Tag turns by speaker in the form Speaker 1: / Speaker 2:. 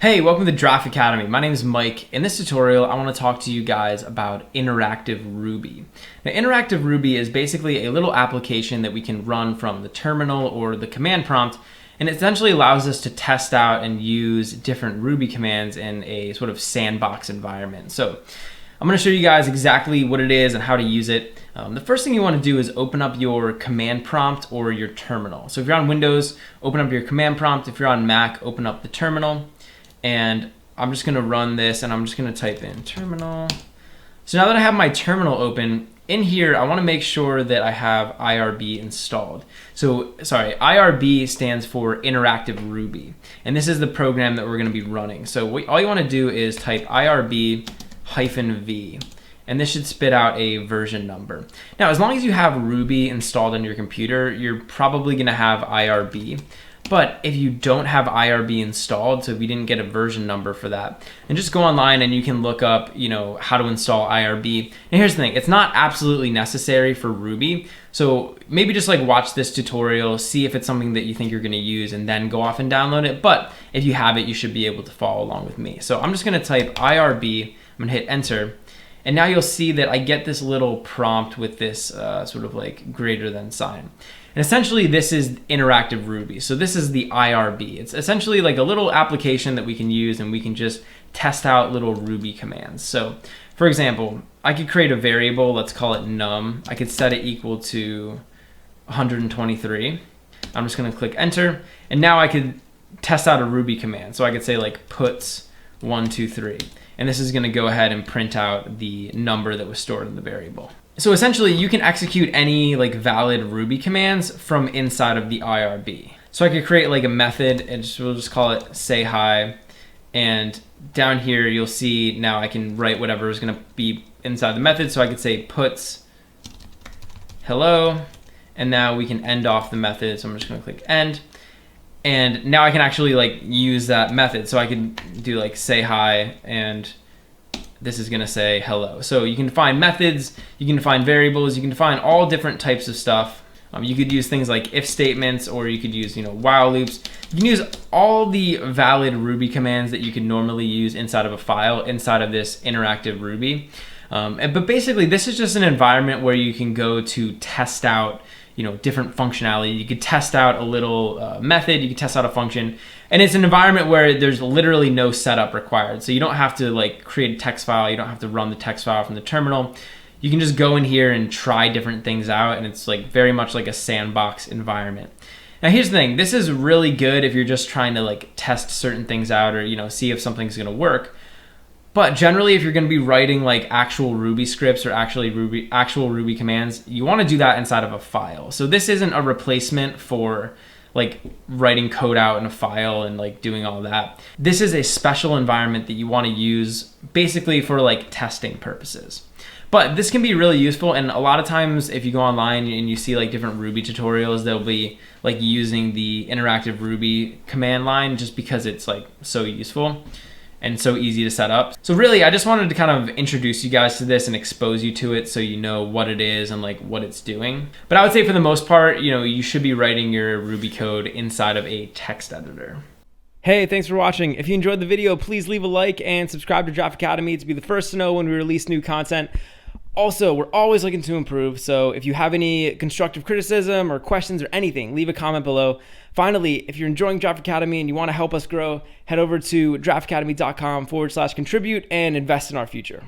Speaker 1: Hey, welcome to Draft Academy. My name is Mike. In this tutorial, I want to talk to you guys about Interactive Ruby. Now, Interactive Ruby is basically a little application that we can run from the terminal or the command prompt, and it essentially allows us to test out and use different Ruby commands in a sort of sandbox environment. So I'm going to show you guys exactly what it is and how to use it. The first thing you want to do is open up your command prompt or your terminal. So if you're on Windows, open up your command prompt. If you're on Mac, open up the terminal. And I'm just gonna run this and I'm just gonna type in terminal. So now that I have my terminal open, in here I wanna make sure that I have IRB installed. So, IRB stands for Interactive Ruby. And this is the program that we're gonna be running. So all you wanna do is type IRB-V. And this should spit out a version number. Now, as long as you have Ruby installed on your computer, you're probably gonna have IRB. But if you don't have IRB installed, so if you didn't get a version number for that, then just go online and you can look up, how to install IRB. And here's the thing, it's not absolutely necessary for Ruby. So maybe just watch this tutorial, see if it's something that you think you're gonna use, and then go off and download it. But if you have it, you should be able to follow along with me. So I'm just gonna type IRB, I'm gonna hit enter. And now you'll see that I get this little prompt with this sort of greater than sign. And essentially this is Interactive Ruby. So this is the IRB. It's essentially like a little application that we can use and we can just test out little Ruby commands. So for example, I could create a variable, let's call it num. I could set it equal to 123. I'm just gonna click enter. And now I could test out a Ruby command. So I could say puts 123. And this is gonna go ahead and print out the number that was stored in the variable. So essentially you can execute any valid Ruby commands from inside of the IRB. So I could create a method and we'll just call it say hi. And down here you'll see now I can write whatever is gonna be inside the method. So I could say puts hello. And now we can end off the method. So I'm just gonna click end. And now I can actually use that method. So I can do say hi and this is gonna say hello. So you can define methods, you can define variables, you can define all different types of stuff. You could use things like if statements, or you could use while loops. You can use all the valid Ruby commands that you could normally use inside of a file, inside of this Interactive Ruby. But basically this is just an environment where you can go to test out different functionality. You could test out a little method, you could test out a function, and it's an environment where there's literally no setup required. So you don't have to create a text file, you don't have to run the text file from the terminal. You can just go in here and try different things out, and it's very much like a sandbox environment. Now here's the thing, this is really good if you're just trying to test certain things out or see if something's gonna work. But generally, if you're going to be writing actual Ruby scripts or actual Ruby commands, you want to do that inside of a file. So this isn't a replacement for writing code out in a file and doing all that. This is a special environment that you want to use basically for testing purposes. But this can be really useful, and a lot of times if you go online and you see different Ruby tutorials, they'll be using the Interactive Ruby command line just because it's so useful and so easy to set up. So really, I just wanted to kind of introduce you guys to this and expose you to it so you know what it is and what it's doing. But I would say for the most part, you should be writing your Ruby code inside of a text editor. Hey, thanks for watching. If you enjoyed the video, please leave a like and subscribe to Draft Academy to be the first to know when we release new content. Also, we're always looking to improve, so if you have any constructive criticism or questions or anything, leave a comment below. Finally, if you're enjoying Draft Academy and you want to help us grow, head over to draftacademy.com/contribute and invest in our future.